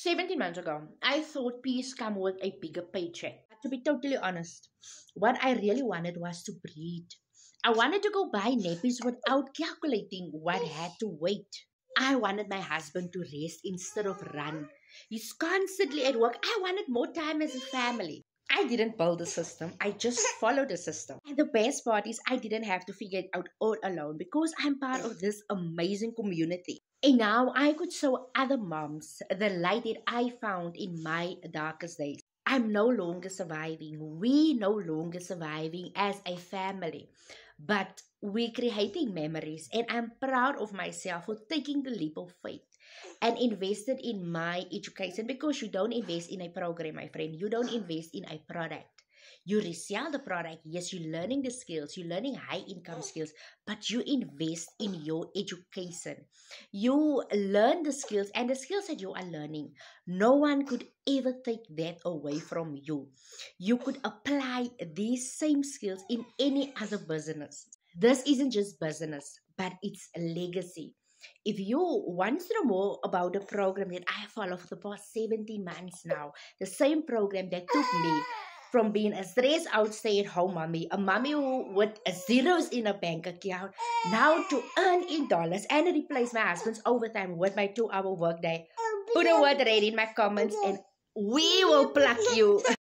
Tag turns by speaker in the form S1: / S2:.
S1: 17 months ago, I thought peace come with a bigger paycheck. But to be totally honest, what I really wanted was to breathe. I wanted to go buy nappies without calculating what had to wait. I wanted my husband to rest instead of run. He's constantly at work. I wanted more time as a family. I didn't build the system, I just followed the system. And the best part is, I didn't have to figure it out all alone because I'm part of this amazing community. And now I could show other moms the light that I found in my darkest days. I'm no longer surviving. We no longer surviving as a family, but we're creating memories. And I'm proud of myself for taking the leap of faith and invested in my education, because you don't invest in a program, my friend. You don't invest in a product. You resell the product. Yes, you're learning the skills, you're learning high income skills, but you invest in your education. You learn the skills, and the skills that you are learning, no one could ever take that away from you. You could apply these same skills in any other business. This isn't just business, but it's a legacy. If you want to know more about the program that I follow for the past 17 months now, the same program that took me from being a stressed out stay-at-home mommy, a mommy who with zeros in a bank account, now to earn in dollars and replace my husband's overtime with my 2-hour workday. Put a word ready in my comments and we will pluck you.